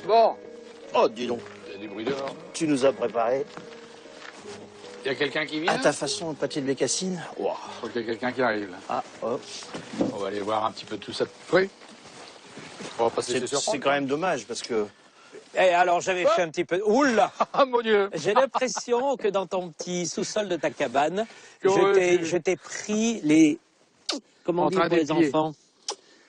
Bon. Oh, dis donc. Il y a du bruit dehors. Tu nous as préparé. Il y a quelqu'un qui vient? À ta façon, le pâté de bécassine. Wow. Je crois qu'il y a quelqu'un qui arrive. Là. Ah, oh. On va aller voir un petit peu tout ça. Oui. On va passer chez C'est quand même dommage parce que... Eh, alors, j'avais fait un petit peu... Oula! Ah, mon Dieu! J'ai l'impression que dans ton petit sous-sol de ta cabane, Que je t'ai pris les... Comment on dit pour les d'épier. enfants?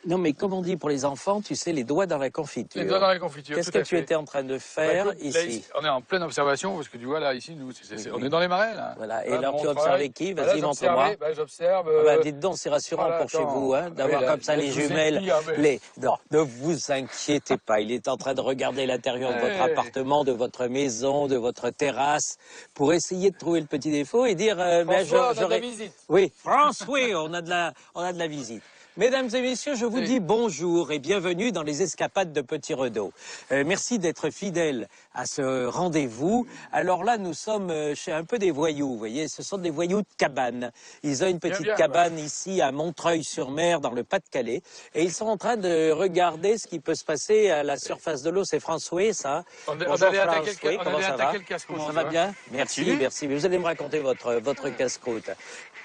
Non, mais comme on dit pour les enfants, tu sais, les doigts dans la confiture. Les doigts dans la confiture. Qu'est-ce que tu étais en train de faire Bah, écoute, là, ici? on est en pleine observation, parce que tu vois, là, ici, nous, on est dans les marais, là. Voilà. Et Là, alors, mon tu travail, observais qui? Vas-y, montre-moi. J'observe. Ah bah, dites donc, c'est rassurant voilà, pour chez attends. vous, hein, d'avoir Oui, comme ça là, les je vous ai jumelles. dit, mais- Non, ne vous inquiétez pas. Il est en train de regarder l'intérieur de votre appartement, de votre maison, de votre terrasse, pour essayer de trouver le petit défaut et dire, mais François, on a de la j'aurais... visite. Oui, François, on a de la visite. Mesdames et messieurs, je vous dis bonjour et bienvenue dans les escapades de Petit Renaud. Merci d'être fidèles à ce rendez-vous. Alors là, nous sommes chez un peu des voyous, vous voyez, ce sont des voyous de cabane. Ils ont une petite cabane ici à Montreuil-sur-Mer, dans le Pas-de-Calais, et ils sont en train de regarder ce qui peut se passer à la surface de l'eau. C'est François, ça? On Bonjour allait attaquer François, comment ça va? le casse-croûte. Ça va bien? Merci, merci. Mais vous allez me raconter votre casse-croûte.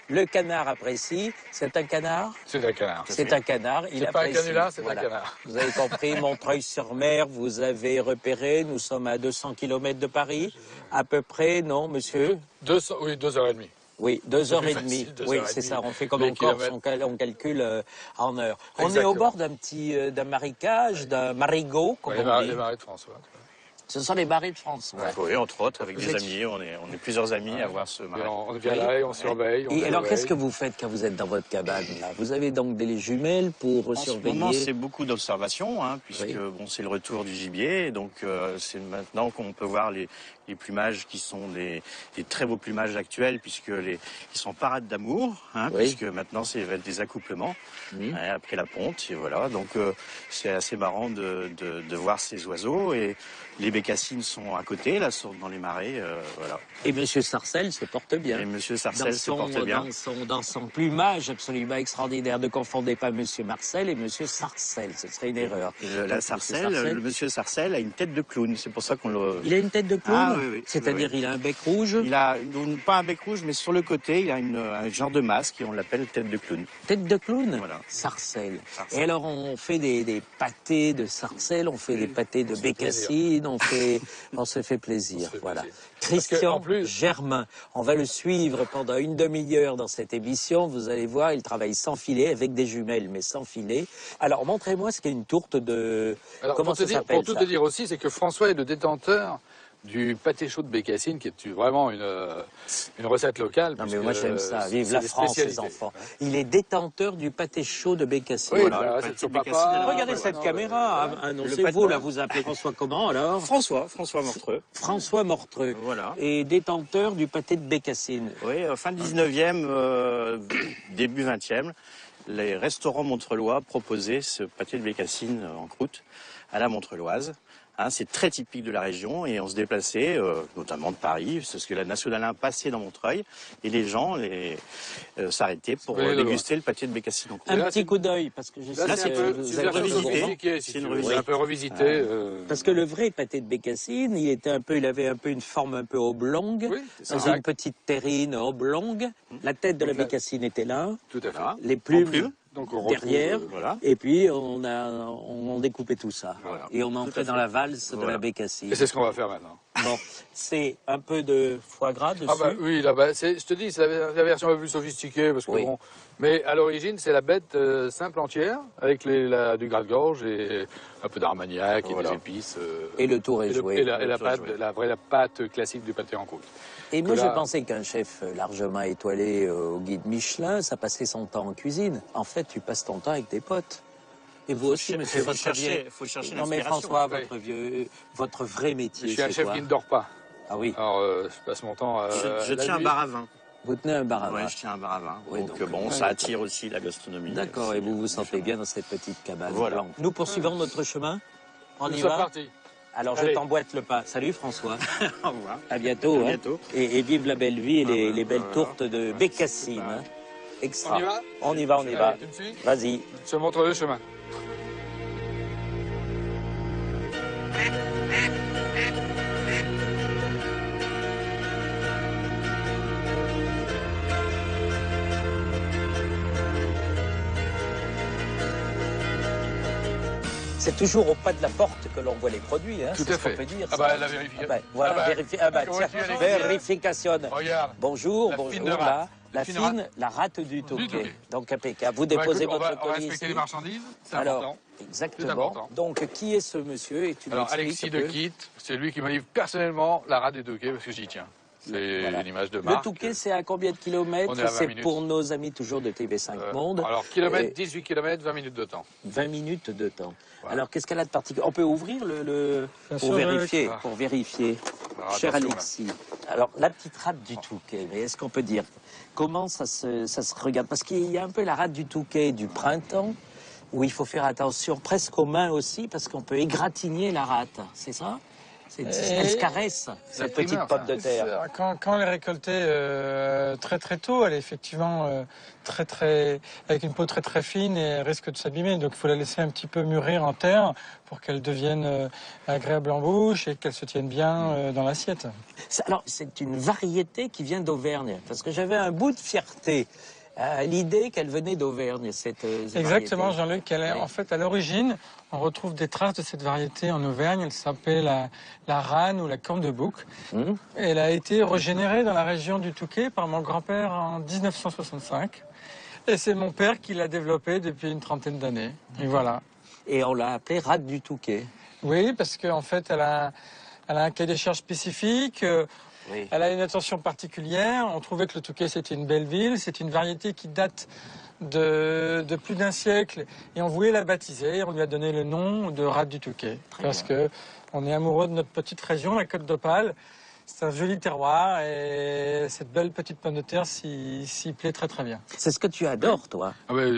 Le canard apprécie. C'est un canard? C'est un canard. C'est un canard. Il C'est pas un apprécie. canular, c'est Voilà. un canard. Vous avez compris, Montreuil-sur-Mer, vous avez repéré. Nous sommes à 200 km de Paris. À peu près, non, monsieur? 2h30. Oui, 2h30. facile, 2 Oui, heures et c'est demie. ça. On fait comme Les en Corse, kilomètres. on calcule en heures. On est Exactement. au bord d'un marécage, d'un marigot, comme Les on dit. marais de François. Ce sont les marais de France. Ouais. Oui, entre autres, avec Vous des êtes- amis. On est plusieurs amis à voir ce Et marais. on vient là et on surveille. on Et alors, surveille. qu'est-ce que vous faites quand vous êtes dans votre cabane là? Vous avez donc des jumelles pour En ce surveiller. moment, c'est beaucoup d'observations, hein, puisque Oui. bon, c'est le retour du gibier. Donc, c'est maintenant qu'on peut voir les plumages qui sont des très beaux plumages actuels, puisque ils sont parades d'amour, hein, Oui. puisque maintenant, c'est des accouplements hein, après la ponte. Et voilà, donc c'est assez marrant de voir ces oiseaux. Et les bécassines sont à côté, là, dans les marais. Voilà. Et Monsieur Sarcelles se porte bien. Et Monsieur Sarcelles se porte bien. Dans son plumage absolument extraordinaire. Ne confondez pas Monsieur Marcel et Monsieur Sarcelles, ce serait une erreur. Et Donc, la Sarcelle, le Monsieur Sarcelle a une tête de clown. C'est pour ça qu'on le... Il a une tête de clown. Ah, oui, oui. C'est-à-dire Oui. il a un bec rouge. Il a pas un bec rouge, mais sur le côté, il a un genre de masque et on l'appelle tête de clown. Tête de clown. Voilà. Sarcelles. Sarcelles. Et alors on fait des pâtés de sarcelles, on fait des pâtés de bécassines, on se fait plaisir. fait Voilà. plaisir. Christian en plus- Germain, on va le suivre pendant une demi-heure dans cette émission. Vous allez voir, il travaille sans filet, avec des jumelles, mais sans filet. Alors montrez-moi ce qu'est une tourte de... Alors, Comment pour ça s'appelle Pour tout ça te dire aussi, c'est que François est le détenteur du pâté chaud de bécassine, qui est vraiment une recette locale. Non mais puisque, moi j'aime ça, vive c'est la des France les spécialités. enfants. Il est détenteur du pâté chaud de bécassine. Oui, Voilà, bah, le c'est pâté son de papa. bécassine, alors, Regardez voilà. cette caméra, annoncez-vous, là vous appelez François comment alors? François Mortreux. François Mortreux. Voilà. Et détenteur du pâté de bécassine. Oui, fin 19e, début 20e, les restaurants montreuillois proposaient ce pâté de bécassine en croûte à la montreuilloise. Hein, c'est très typique de la région et on se déplaçait, notamment de Paris, parce que la Nationale 1 passait dans Montreuil et les gens s'arrêtaient pour Oui, déguster le pâté de bécassine en croûte. Un là, petit c'est- coup d'œil, parce que je sais Là, que c'est vous une avez version revisité. sophistiquée, si C'est une tu veux. revisite. C'est un peu revisité. Parce que le vrai pâté de bécassine, il avait un peu une forme un peu oblongue, Oui, c'est dans ça. une petite terrine oblongue. La tête de la bécassine était là, Tout à fait. Voilà. les plumes, plume. Donc on retrouve, derrière, voilà. et puis on découpait tout ça. Voilà. Et on entrait dans la valse de la bécassine. Et c'est ce qu'on va faire maintenant. Bon, c'est un peu de foie gras dessus. Ah bah oui, là, je te dis, c'est la version un peu plus sophistiquée, parce que Oui. bon... Mais à l'origine, c'est la bête simple entière, avec du gras de gorge et un peu d'armagnac et Voilà. des épices. Et le tour est joué. Et la tour est pâte, joué. la vraie pâte classique du pâté en croûte. Et moi, que je là- pensais qu'un chef largement étoilé au guide Michelin, ça passait son temps en cuisine. En fait, tu passes ton temps avec tes potes. Et vous aussi, monsieur, faut votre chercher- vieux- faut chercher Non mais l'inspiration. François, Oui. votre vrai Je métier, suis un c'est chef quoi? qui ne dort pas. Ah oui, Alors, je passe mon temps Je la tiens un nuit. bar à vin. vous tenez un bar à vin. Ouais, je tiens un bar à vin. Oui, donc, donc, bon, ouais. ça attire aussi la gastronomie. D'accord, et vous vous sentez bien dans cette petite cabane. Voilà. blanche. Nous poursuivons notre chemin. On Nous y sommes va. partis. Alors je Allez. t'emboîte le pas. Salut François. Au revoir. À bientôt. À hein. bientôt. Et vive la belle vie et les belles voilà. tourtes de bécassine. hein. Extra. On y va On y va, on y va. Allez, tu me suis Vas-y. Je te montre le chemin. C'est toujours au pas de la porte que l'on voit les produits, hein, Tout c'est à ce qu'on fait. peut dire. Ah ça. bah, la vérification. Voilà, Comment tiens, tu as les vérification. Regarde. Bonjour, La bonjour, fine de là, rate. la Fine fine, rate. la rate du Touquet. Touquet. Donc impeccable. Vous Bah, déposez écoute, votre on va colis respecter ici. les marchandises, c'est Alors, important. C'est exactement. important. Donc, qui est ce monsieur et tu Alors, m'expliques Alexis un de peu. Quitte, c'est lui qui m'a livré personnellement la rate des Touquets parce que j'y tiens. C'est Voilà. une image de Le marque. Touquet, c'est à combien de kilomètres? On est à 20 C'est minutes. pour nos amis toujours de TV5 Monde. Alors, kilomètres, Et 18 km, 20 minutes de temps. 20 minutes de temps. Voilà. Alors, qu'est-ce qu'elle a de particulier? On peut ouvrir Bien pour sûr, vérifier, oui. pour vérifier. Alors, Cher attention, là. Alexis, alors la petite rate du Touquet, mais est-ce qu'on peut dire comment ça se regarde? Parce qu'il y a un peu la rate du Touquet du printemps, où il faut faire attention presque aux mains aussi, parce qu'on peut égratigner la rate, c'est ça? Elle se caresse, cette petite primeur, pomme ça. de terre. Quand elle est récoltée très très tôt, elle est effectivement avec une peau très très fine et elle risque de s'abîmer. Donc il faut la laisser un petit peu mûrir en terre pour qu'elle devienne agréable en bouche et qu'elle se tienne bien dans l'assiette. Alors, c'est une variété qui vient d'Auvergne, parce que j'avais un bout de fierté à l'idée qu'elle venait d'Auvergne, cette Exactement, variété. Jean-Luc. Oui. En fait, à l'origine, on retrouve des traces de cette variété en Auvergne. Elle s'appelait la rane ou la corne de bouc. Elle a été régénérée dans la région du Touquet par mon grand-père en 1965. Et c'est mon père qui l'a développée depuis une trentaine d'années. Et voilà. Et on l'a appelée rate du Touquet. Oui, parce qu'en fait, elle a un cahier des charges spécifique. Oui. Elle a une attention particulière. On trouvait que le Touquet, c'était une belle ville. C'est une variété qui date de plus d'un siècle. Et on voulait la baptiser. On lui a donné le nom de rate du Touquet. Parce que on est amoureux de notre petite région, la Côte d'Opale. C'est un joli terroir et cette belle petite pomme de terre s'y plaît très très bien. C'est ce que tu adores, toi. Ah ouais,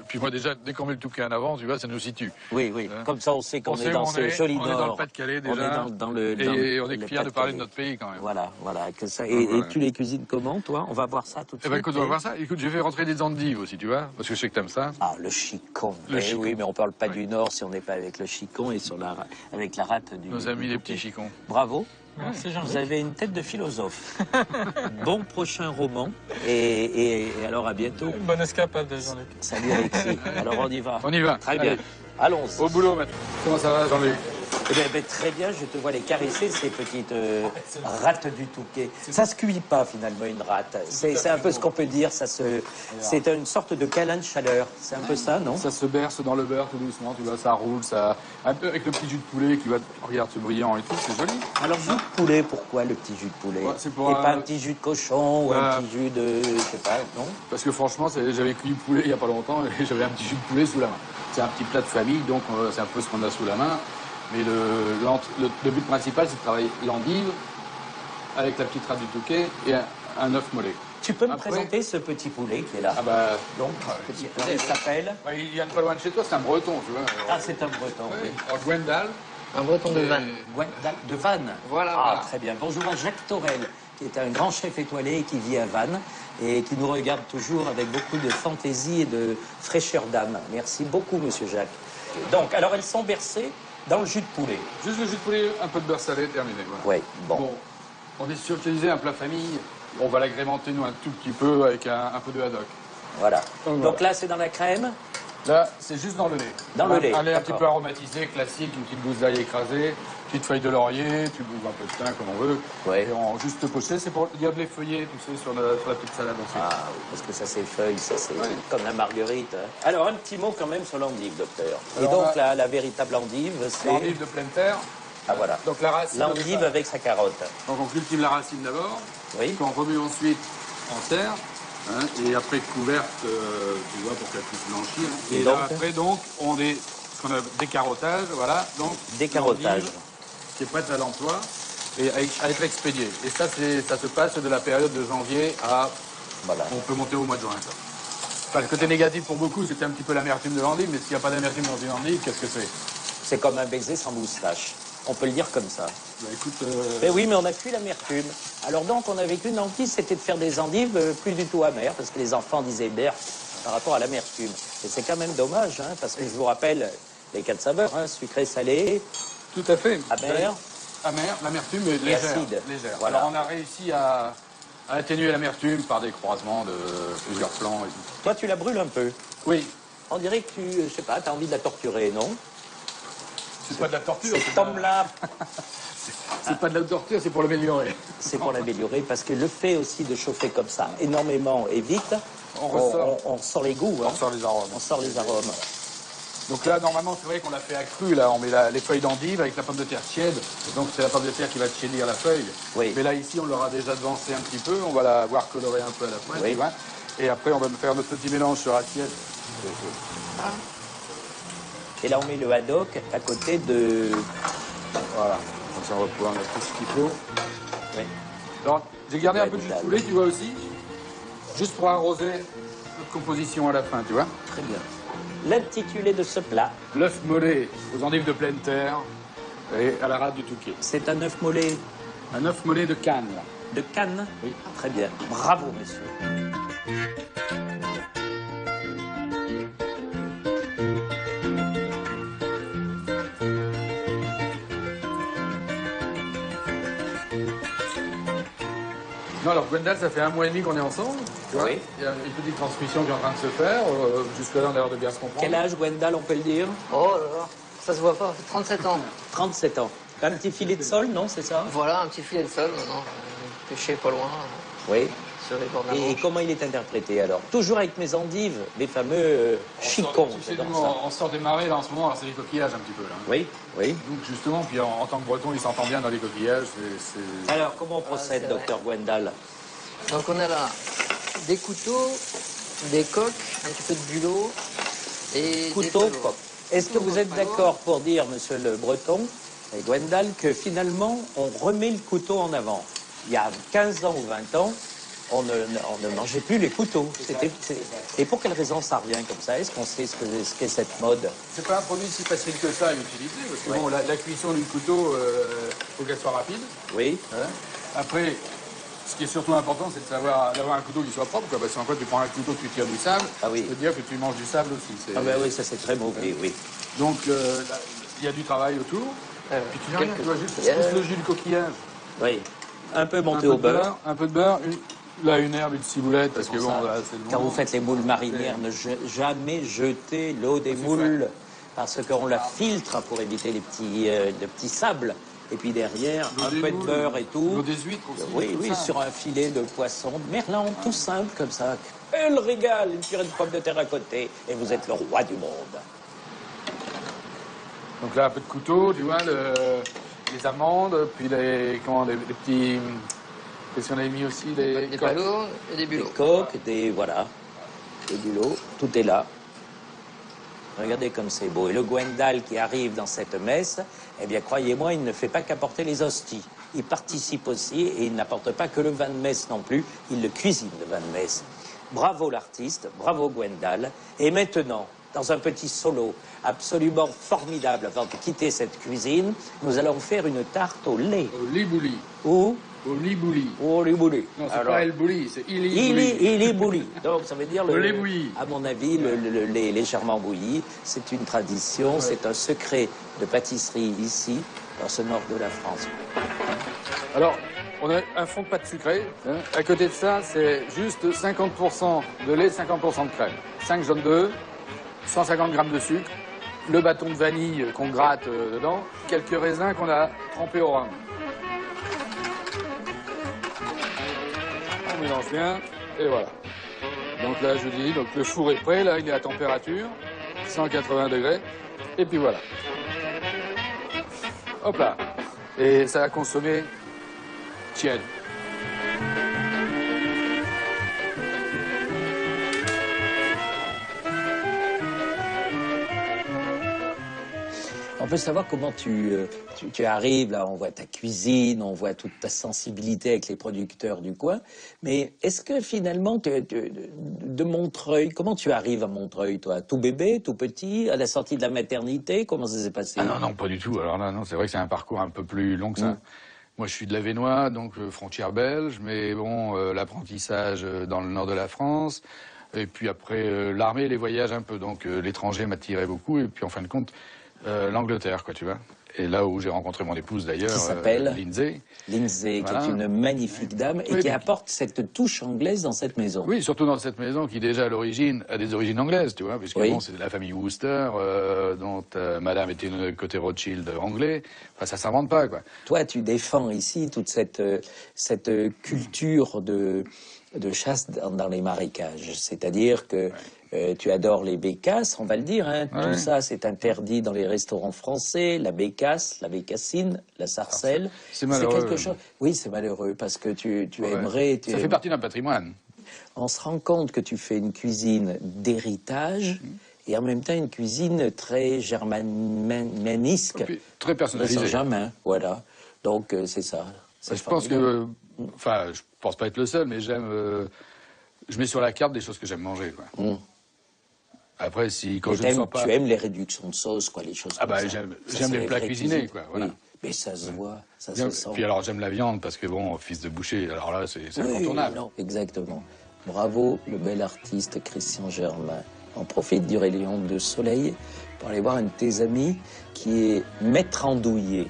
puis moi déjà, dès qu'on met le Touquet en avant, tu vois, ça nous situe. Oui, oui. Hein? Comme ça, on sait qu'on On est sait où dans on ce est, joli on est nord. dans le Pas-de-Calais déjà. On est dans le Et on est le fiers de parler de Pas-de-Calais. notre pays quand même. Voilà, voilà. Que ça. Donc, voilà. Et tu les cuisines comment, toi? On va voir ça tout de Eh ben suite. écoute, on va voir ça. Écoute, je vais rentrer des endives aussi, tu vois, parce que je sais que t'aimes ça. Ah, le chicon. Le chicon. Oui, mais on parle pas Oui. du Nord si on n'est pas avec le chicon et avec la rate du Nos amis du les Touquet. petits chicons. Bravo. Merci Jean-Luc. Vous avez une tête de philosophe. Bon prochain roman. Et alors à bientôt. Bonne escapade Jean-Luc. Salut Alexis. Alors on y va. On y va. Très bien. Allez. Allons-y. Au boulot maintenant. Comment ça va, Jean-Luc? Eh bien, très bien, je te vois les caresser, ces petites rates du Touquet. Ça se cuit pas finalement une rate. C'est un peu ce qu'on peut dire. C'est une sorte de câlin de chaleur. C'est un peu ça, non? Ça se berce dans le beurre tout doucement, tu vois, ça roule, ça. Un peu avec le petit jus de poulet qui va, regarde, ce brillant et tout, c'est joli. Alors, jus de poulet, pourquoi le petit jus de poulet? Ouais, c'est pour, et pas un petit jus de cochon ou un ouais. petit jus de, je sais pas, non? Parce que franchement, j'avais cuit le poulet il y a pas longtemps et j'avais un petit jus de poulet sous la main. C'est un petit plat de famille, donc c'est un peu ce qu'on a sous la main. Mais le but principal, c'est de travailler l'endive avec la petite rate du Touquet et un œuf mollet. Tu peux me Après- présenter ce petit poulet qui est là? Ah bah, Donc, ce petit poulet, il s'appelle? bah, il vient de pas loin de chez toi, c'est un breton, tu vois. Ah, c'est un breton, oui. En Gwendal. Un breton de Et- Vannes. De Vannes. Voilà, Ah, voilà. très bien. Bonjour à Jacques Torel, qui est un grand chef étoilé et qui vit à Vannes et qui nous regarde toujours avec beaucoup de fantaisie et de fraîcheur d'âme. Merci beaucoup, monsieur Jacques. Donc, alors, elles sont bercées dans le jus de poulet. Juste le jus de poulet, un peu de beurre salé, terminé. Voilà. Oui, bon. Bon, on est sûr que un plat famille. On va l'agrémenter, nous, un tout petit peu avec un peu de haddock. Voilà. Donc, Donc là, c'est dans la crème. Là, c'est juste dans le lait. Dans le lait, Un lait un petit d'accord. peu aromatisé, classique, une petite gousse d'ail écrasée, petite feuille de laurier, tu bouges un peu de thym comme on veut. Ouais. Et en juste poché, c'est pour dire de les feuiller, tu sais, sur la petite salade ensuite. Ah oui, parce que ça s'effeuille, ça c'est Ouais. comme la marguerite. Hein. Alors, un petit mot quand même sur l'endive, docteur. Et Alors, donc, la véritable endive, c'est... L'endive de pleine terre. Ah, voilà. Donc la racine. L'endive avec sa carotte. Donc on cultive la racine d'abord, Oui. qu'on remet ensuite en terre, hein, et après couverte, tu vois, pour qu'elle puisse blanchir. Et Et donc là, après, donc, on est ce qu'on a décarottage, voilà. Donc, Décarottage. l'endive qui est prête à l'emploi et à être expédiée. Et ça, ça se passe de la période de janvier à, Voilà. on peut monter au mois de juin. Ça. Enfin, le côté négatif pour beaucoup, c'était un petit peu l'amertume de l'endive, mais s'il n'y a pas d'amertume dans une endive, qu'est-ce que c'est? C'est comme un baiser sans moustache. On peut le dire comme ça. Bah, écoute, Mais oui, mais on a fui l'amertume. Alors donc, on a vécu une hantise, c'était de faire des endives plus du tout amères, parce que les enfants disaient berf par rapport à l'amertume. Et c'est quand même dommage, hein, parce que je vous rappelle les 4 saveurs, hein, sucré, salé, tout à fait. amer. Amère, l'amertume est légère. acide. Légère. Voilà. Alors on a réussi à atténuer l'amertume par des croisements de plusieurs plants et tout. Toi, tu la brûles un peu. Oui. On dirait que tu, je sais pas, t'as envie de la torturer, non? C'est pas de la torture. Cet homme-là, C'est pas de la torture, c'est pour l'améliorer. c'est pour l'améliorer, parce que le fait aussi de chauffer comme ça, énormément et vite, on sort les goûts. On sort les arômes. On sort les arômes. Donc là, normalement, c'est vrai qu'on l'a fait à cru. Là, on met les feuilles d'endive avec la pomme de terre tiède. Donc c'est la pomme de terre qui va tiédir la feuille. Oui. Mais là, ici, on l'aura déjà devancé un petit peu. On va la voir colorer un peu à la pointe. Oui. Tu vois. Et après, on va faire notre petit mélange sur assiette. Et là, on met le haddock à côté de... Voilà. Comme ça, on va pouvoir mettre tout ce qu'il faut. Oui. Alors, j'ai gardé un peu de jus de Véritable. poulet, tu vois aussi. Juste pour arroser notre composition à la fin, tu vois. Très bien. L'intitulé de ce plat, L'œuf mollet aux endives de pleine terre et à la rade du Touquet. c'est un œuf mollet Un œuf mollet de Cannes, là. de Cannes. Oui. Très bien. Bravo, monsieur. Non, alors Gwendal, ça fait 1 mois et demi qu'on est ensemble. Tu vois. Oui. Il y a une petite transmission qui est en train de se faire. Jusque-là, on a l'air de bien se comprendre. Quel âge, Gwendal, on peut le dire? Oh là là, ça se voit pas, 37 ans. 37 ans. Un petit filet de sol, non, c'est ça? Voilà, un petit filet de sol maintenant, pêché pas loin, Oui. sur les bords de la Et Manche. comment il est interprété alors? Toujours avec mes endives, les fameux chicons. Tu sais, j'adore nous, ça. on sort des marées là en ce moment, alors c'est les coquillages un petit peu là. Oui, oui. Donc justement, puis en tant que breton, il s'entend bien dans les coquillages. c'est- Alors, comment on procède, c'est vrai. docteur Gwendal? Donc on a là des couteaux, des coques, un petit peu de bulot et Couteau, des palourdes. coq. Est-ce que vous êtes d'accord pour dire, monsieur le breton, et Gwendal, que finalement, on remet le couteau en avant? Il y a 15 ans ou 20 ans, on ne mangeait plus les couteaux. Et pour quelle raison ça revient comme ça? Est-ce qu'on sait ce qu'est cette mode? C'est pas un produit si facile que ça à utiliser, parce que bon, la cuisson du couteau, faut qu'elle soit rapide. Oui. Hein. Après, ce qui est surtout important, c'est de savoir d'avoir un couteau qui soit propre, quoi, parce qu'en quoi tu prends un couteau, tu tires du sable, Ah oui. ça veut dire que tu manges du sable aussi. Ah ben oui, ça c'est très mauvais, oui. Donc, là, il y a du travail autour. Puis tu rien, tu vois, juste le jus du coquillage. Oui. Un peu Un monté peu au de beurre. un peu de beurre, là une herbe, une ciboulette, parce que Pour bon, ça, là, c'est le quand moment. vous faites les moules marinières, ne jamais jeter l'eau des moules parce qu'on la filtre pour éviter les petits sables. Et puis derrière, L'eau un des peu de moules, beurre et tout. l'eau des huîtres aussi, Oui, tout oui, ça. sur un filet de poisson, de merlan, tout simple comme ça. Quel régal, une purée de pommes de terre à côté, et vous êtes le roi du monde. Donc là, un peu de couteau, tu vois, les amandes, puis les petits... Qu'est-ce qu'on avait mis aussi Des coques. palourdes et des Des bulots. coques, des bulots, tout est là. Regardez comme c'est beau. Et le Gwendal qui arrive dans cette messe, eh bien, croyez-moi, il ne fait pas qu'apporter les hosties. Il participe aussi et il n'apporte pas que le vin de messe non plus. Il le cuisine, le vin de messe. Bravo l'artiste, bravo Gwendal. Et maintenant, dans un petit solo absolument formidable, avant de quitter cette cuisine, nous allons faire une tarte au lait. Au libouli. Ou Au libouli. au lait bouli. Non, c'est Alors, pas El Bouli, c'est Il Libouli. il est bouilli. Donc, ça veut dire Le lait bouilli. À mon avis, le lait légèrement bouilli. C'est une tradition, c'est un secret de pâtisserie ici, dans ce nord de la France. Alors, on a un fond de pâte sucrée. Hein. À côté de ça, c'est juste 50% de lait, 50% de crème. 5 jaunes d'œufs, 150 grammes de sucre, le bâton de vanille qu'on gratte dedans, quelques raisins qu'on a trempés au rhum. On mélange bien, et voilà. Donc là, je dis, donc le four est prêt, là, il est à température, 180 degrés, et puis voilà. Hop là. Et ça va consommer tiède. On peut savoir comment tu arrives, là, on voit ta cuisine, on voit toute ta sensibilité avec les producteurs du coin, mais est-ce que finalement, de Montreuil, comment tu arrives à Montreuil, toi? Tout bébé, tout petit, à la sortie de la maternité, comment ça s'est passé? Ah non, non, pas du tout. Alors là, non, c'est vrai que c'est un parcours un peu plus long que ça. Moi, je suis de l'Avesnois, donc frontière belge, mais bon, l'apprentissage dans le nord de la France, et puis après l'armée et les voyages un peu, donc l'étranger m'attirait beaucoup, et puis en fin de compte, l'Angleterre, quoi, tu vois. Et là où j'ai rencontré mon épouse d'ailleurs, Qui s'appelle Lindsay. Lindsay, Voilà. qui est une magnifique dame et Oui, qui mais- apporte cette touche anglaise dans cette maison. Oui, surtout dans cette maison qui déjà à l'origine a des origines anglaises, tu vois, puisque Oui. bon, c'est de la famille Wooster, dont Madame était une côté Rothschild anglais. Enfin, ça s'invente pas, quoi. Toi, tu défends ici toute cette culture de chasse dans les marécages. C'est-à-dire que tu adores les bécasses, on va le dire. Hein. Ouais. Tout ça, c'est interdit dans les restaurants français. La bécasse, la bécassine, la sarcelle. C'est malheureux. quelque chose. Oui, c'est malheureux parce que tu Ouais. aimerais. Ça fait partie d'un patrimoine. On se rend compte que tu fais une cuisine d'héritage et en même temps une cuisine très germanisque. Et puis, très De personnalisé. Saint-Germain, voilà. Donc c'est ça. C'est Je pense formidable. que, enfin, je pense pas être le seul, mais j'aime, je mets sur la carte des choses que j'aime manger, quoi. Après, quand Et je ne sens pas, tu aimes les réductions de sauce, quoi, les choses Ah comme bah, ça. j'aime Ça, les c'est plats vraies cuisinés, cuisines. quoi, voilà. Oui, mais ça se voit, ça Bien, se sent. puis alors j'aime la viande parce que bon, fils de boucher, alors là c'est Oui, incontournable. non, exactement. Bravo, le bel artiste Christian Germain. On profite du rayon de soleil pour aller voir un de tes amis qui est maître andouillé.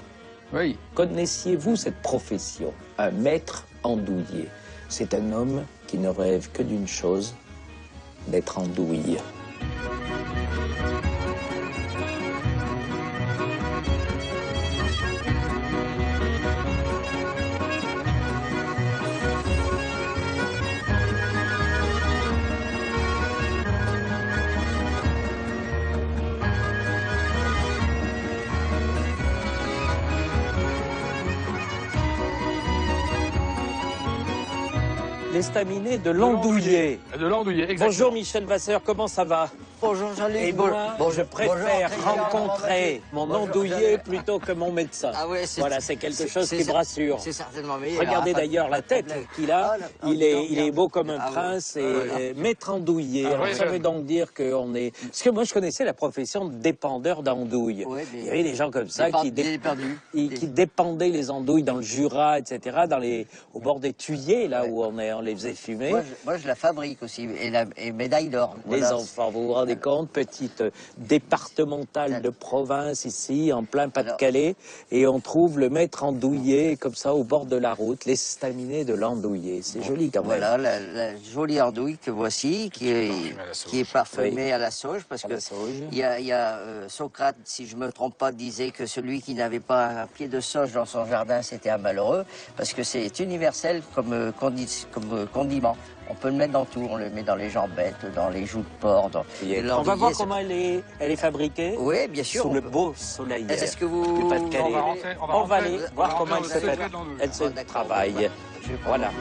Oui. Connaissiez-vous cette profession, un maître andouillé? C'est un homme qui ne rêve que d'une chose, d'être andouillé. L'estaminet de l'andouillé. De l'andouillé, exactement. Bonjour Michel Vasseur, comment ça va? Bonjour Jean-Luc. Et moi, je préfère rencontrer mon andouillé plutôt que mon médecin. Ah ouais, Voilà, c'est quelque chose qui me rassure. C'est certainement meilleur. Regardez Ah, pas de d'ailleurs la tête problème. qu'il a. Ah, là, Il est beau comme un Ah ouais. prince et Ah ouais. maître andouillé. Ah Alors, ouais, ça ouais. veut donc dire qu'on est... Parce que moi, je connaissais la profession de dépendeur d'andouilles. Ouais, mais- Il y avait des gens comme ça qui qui dépendaient les andouilles dans le Jura, etc., au bord des tuyers, là où on les faisait fumer. Moi, je la fabrique aussi, et médaille d'or. Les Voilà. enfants, vous vous rendez compte, petite départementale de province ici, en plein Pas-de-Calais, et on trouve le maître andouillé comme ça au bord de la route, l'estaminet de l'andouillé. C'est joli quand même. Voilà, la jolie andouille que voici, qui est parfumée à la sauge, parce À que la sauge. il y a Socrate, si je me trompe pas, disait que celui qui n'avait pas un pied de sauge dans son jardin, c'était un malheureux, parce que c'est universel comme condiment. On peut le mettre dans tout, on le met dans les jambettes, dans les joues de porc. On va voir comment elle est fabriquée. Oui, bien sûr. Sous le beau soleil Est-ce que vous... du Pas-de-Calais. On va rentrer- On va aller rentrer- voir on va comment elle rentrer se dans le fait. secret de l'andouille. Elle se Ah, d'accord. travaille. Je vais prendre- Voilà.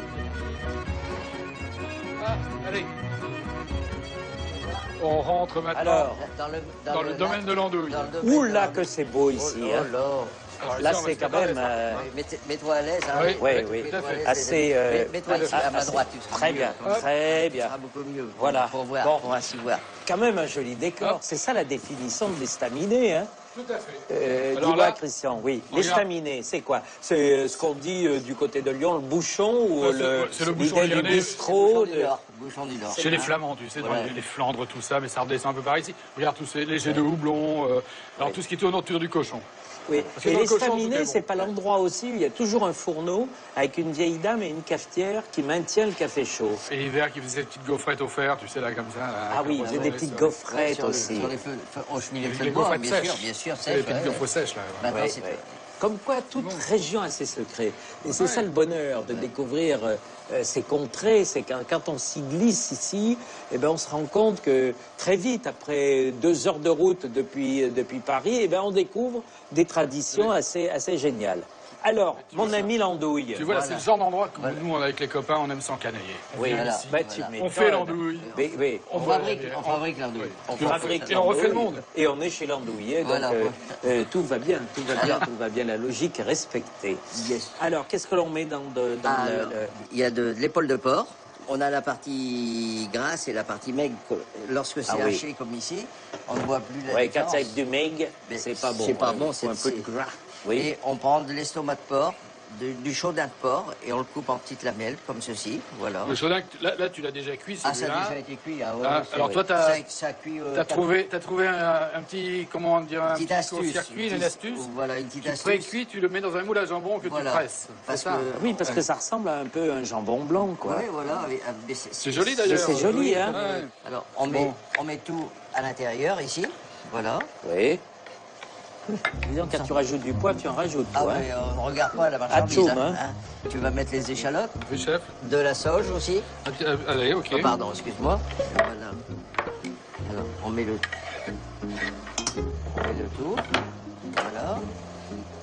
Ah, allez. On rentre maintenant Alors, dans le domaine de l'andouille. oula que c'est beau ici. Oh Hein. là. Là, c'est quand même... Mets-toi à l'aise. Hein. Oui, oui. Mets-toi à l'aise, Assez, Mets-toi ici, à ma assez- droite. tu seras très mieux. bien, Hop. très Ça bien. sera beaucoup mieux. Voilà. Pour voir, Bon. pour ainsi voir. Quand même un joli décor. Hop. C'est ça la définition de l'estaminet. Hein. Tout à fait. Alors Dis-moi, là, Christian, oui. on vient- L'estaminet, c'est quoi? C'est ce qu'on dit du côté de Lyon, le bouchon ou C'est le bouchon l'idée du lyonnais. bistrot Bouchon du Nord. Bouchon du Nord. Chez les Flamands, tu sais, dans Ouais. les Flandres, tout ça, mais ça redescend un peu par ici. Regarde tous ces légers de houblon, alors tout ce qui tourne autour du cochon. Oui. Parce que Et dans le cochon, l'estaminet, tout est bon. c'est pas l'endroit aussi où il y a toujours un fourneau avec une vieille dame et une cafetière qui maintient le café chaud. Et l'hiver, qui faisait des petites gaufrettes au fer, tu sais, là, comme ça. Là, Ah avec oui, le il y a poisson, des les petites sols. gaufrettes Sur aussi. les feux, on cheminait le feu Les de bois, gaufrettes bien sûr, sèches. bien sûr, C'est les sèches. petites ouais. gaufres sèches, là. Maintenant, Oui, c'est- oui. Comme quoi, toute région a ses secrets. Et c'est ça le bonheur de découvrir ces contrées, c'est quand on s'y glisse ici, eh ben on se rend compte que très vite, après 2 heures de route depuis Paris, eh ben on découvre des traditions assez géniales. Alors, mon ami l'andouille. Tu vois, là, c'est le genre d'endroit que nous, avec les copains, on aime s'encanailler. Oui, Voilà. bah, tu Voilà. m'étonnes. On fait l'andouille. Oui. On boit la fabrique bière. l'andouille. On Puis on fabrique fait- et on refait le l'andouille. monde. Et on est chez l'andouillé, donc Voilà. tout va bien, tout va bien, Alors. tout va bien. La logique est respectée. Yes. Alors, qu'est-ce que l'on met dans Alors, il y a de l'épaule de porc. On a la partie grasse et la partie maigre. Lorsque c'est Ah oui. haché comme ici, on ne voit plus la Oui, quand différence. c'est avec du maigre, Mais c'est pas bon. c'est pas hein. bon, Faut un peu c'est- de gras. Oui. Et on prend de l'estomac de porc du chaudin de porc et on le coupe en petites lamelles comme ceci, voilà. Le chaudin, là tu l'as déjà cuit, Ah, ça celui-là. a déjà été cuit. Ah, ouais, Ah, c'est alors vrai. toi, ça cuit. t'as trouvé un petit, comment dire, un petite petit astuce. circuit, une astuce. Voilà, une petite Tu astuce. pré-cuis, tu le mets dans un moule à jambon que Voilà. tu presses. C'est Parce ça. que- Oui, parce que ça ressemble à un peu un jambon blanc, quoi. Oui, voilà. Mais C'est joli Mais d'ailleurs. c'est joli, hein. Ouais. Alors, on met tout à l'intérieur ici. Voilà. Oui. Disons, quand tu rajoutes du poivre, tu en rajoutes, Ah toi. oui, on regarde pas la marchandise. Atchoum, hein. hein. Tu vas mettre les échalotes, Oui, chef. de la sauge aussi. Allez, ok. Oh, pardon, excuse-moi. Voilà. Alors, on met le tout. Voilà.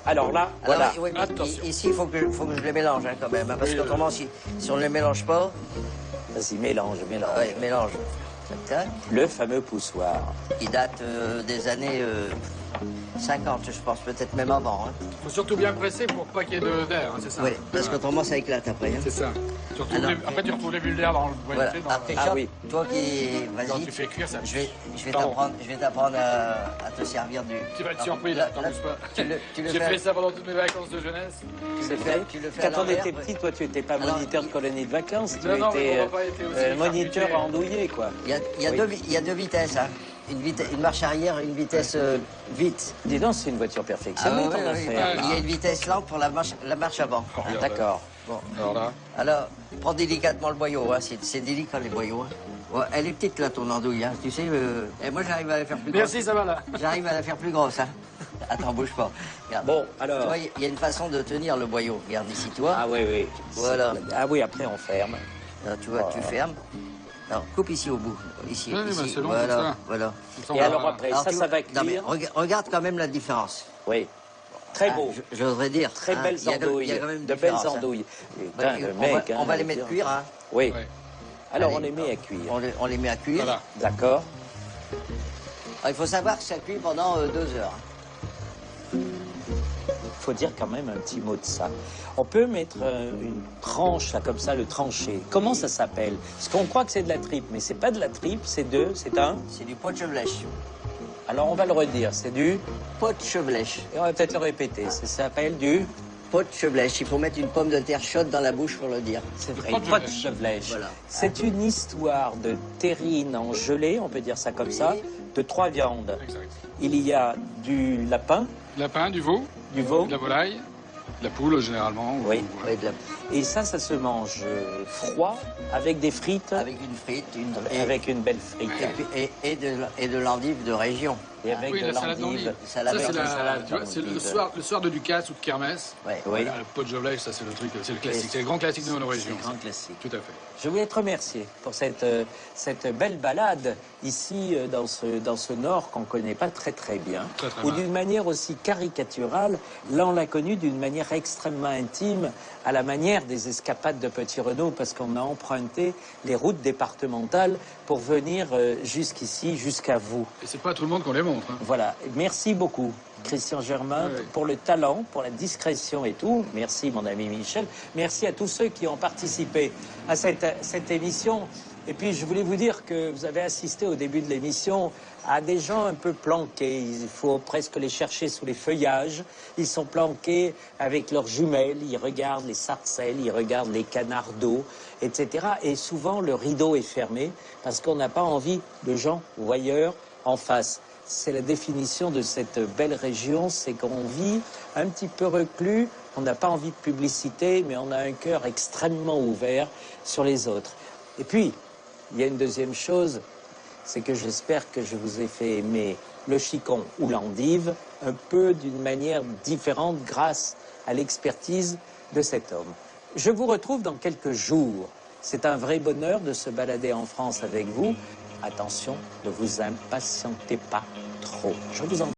Alors là, Alors, voilà. oui, mais Attention. ici, il faut que je les mélange hein, quand même. Hein, parce Oui, qu'autrement, si on ne les mélange pas, Vas-y, mélange, mélange. ouais, mélange. Tac, tac. Le fameux poussoir. Il date des années 50, je pense, peut-être même avant. Hein. Faut surtout bien presser pour pas qu'il y ait d'air, hein, c'est ça. Oui, parce qu'autrement, ça éclate après. Hein. C'est ça. Alors, Après, tu retrouves les bulles d'air dans le Voilà. dans Après, Ah Charles, oui. toi qui... Quand Vas-y, tu fais cuire, ça. je vais Pardon. t'apprendre à te servir du... Tu vas être surpris là, t'en là, bouge pas. tu le J'ai fais- fait ça pendant toutes mes vacances de jeunesse. tu le vrai. fais- tu le fais à Quand on l'envers, était ouais. petit, toi, tu n'étais pas Alors, moniteur de colonie de vacances, tu Non, non, mais étais mon papa était aussi moniteur charcutier. andouillé, quoi. Il y a Oui. deux vitesses. Hein. Une marche arrière, une vitesse vite. Dis donc, c'est une voiture perfectionnée, oui, ton oui, affaire. Il y a une vitesse lente pour la marche avant. Ah, d'accord. Bon. Alors là. Alors, prends délicatement le boyau. Hein. C'est délicat, les boyaux. Hein. Ouais, elle est petite, là, ton andouille. Hein. Tu sais, et moi, j'arrive à la faire plus grosse. Merci, ça va là. J'arrive à la faire plus grosse. Hein. Attends, bouge pas. Regarde. Bon, Tu alors. vois, il y a une façon de tenir le boyau. Regarde ici, tu vois. Ah oui, oui. Voilà. Ah oui, après, on ferme. Alors, tu vois, tu fermes. Alors, coupe ici au bout. Ici, Oui, oui, ici. bah, c'est long, voilà, comme ça. voilà. Et alors après, Alors, ça, tu ça vois- va non, mais cuire. regarde quand même la différence. Oui. Très beau. Ah, j'oserais dire. Très hein, belles il y a quand- il andouilles. y a quand même une De belles différence, hein. andouilles. Ouais, Putain, le on mec, va, hein, on va les je veux mettre dire. cuire. Hein. Oui. Ouais. Alors, Allez, on les met à cuire. On les met à cuire. Voilà. D'accord. Alors, il faut savoir que ça cuit pendant 2 heures. Il faut dire quand même un petit mot de ça. On peut mettre une tranche, là, comme ça, le tranché. Comment ça s'appelle? Parce qu'on croit que c'est de la tripe, mais c'est pas de la tripe, c'est un... C'est du pot de chevelèche. Alors, on va le redire, c'est du... Pot de chevelèche. Et on va peut-être le répéter. Ça s'appelle du... Pot de chevelèche. Il faut mettre une pomme de terre chaude dans la bouche pour le dire. C'est vrai, pot de pas de chevelèche. chevelèche. Voilà. C'est une histoire de terrine en gelée, on peut dire ça comme Oui. ça, de 3 viandes. Exact. Il y a du lapin, Lapin, du veau, du veau, de la volaille, de la poule généralement. Oui. Ouais. Ouais, et ça se mange froid avec des frites, avec une frite, avec une belle frite. et de l'endive de région. Et avec Oui, de la salade l'endive. d'endive. Salade Ça, c'est d'endive. tu vois, c'est le soir de Ducasse ou de Kermesse. Ouais. Oui. Voilà, le pot de Jovelèche, ça c'est le truc, c'est le classique, c'est le grand classique de nos régions. C'est grand classique. Tout à fait. Je voulais te remercier pour cette belle balade ici dans ce Nord qu'on ne connaît pas très très bien. Très, très Ou mal. d'une manière aussi caricaturale. Là, on l'a connu d'une manière extrêmement intime, à la manière des escapades de Petit Renaud, parce qu'on a emprunté les routes départementales pour venir jusqu'ici, jusqu'à vous. Et c'est pas à tout le monde qu'on les montre. Hein. Voilà. Merci beaucoup, Christian Germain, Oui. pour le talent, pour la discrétion et tout. Merci, mon ami Michel. Merci à tous ceux qui ont participé à cette émission. Et puis, je voulais vous dire que vous avez assisté au début de l'émission à des gens un peu planqués. Il faut presque les chercher sous les feuillages. Ils sont planqués avec leurs jumelles. Ils regardent les sarcelles, ils regardent les canards d'eau, etc. Et souvent, le rideau est fermé parce qu'on n'a pas envie de gens voyeurs en face. C'est la définition de cette belle région, c'est qu'on vit un petit peu reclus, on n'a pas envie de publicité, mais on a un cœur extrêmement ouvert sur les autres. Et puis, il y a une deuxième chose, c'est que j'espère que je vous ai fait aimer le chicon ou l'endive un peu d'une manière différente grâce à l'expertise de cet homme. Je vous retrouve dans quelques jours. C'est un vrai bonheur de se balader en France avec vous. Attention, ne vous impatientez pas trop. Je vous en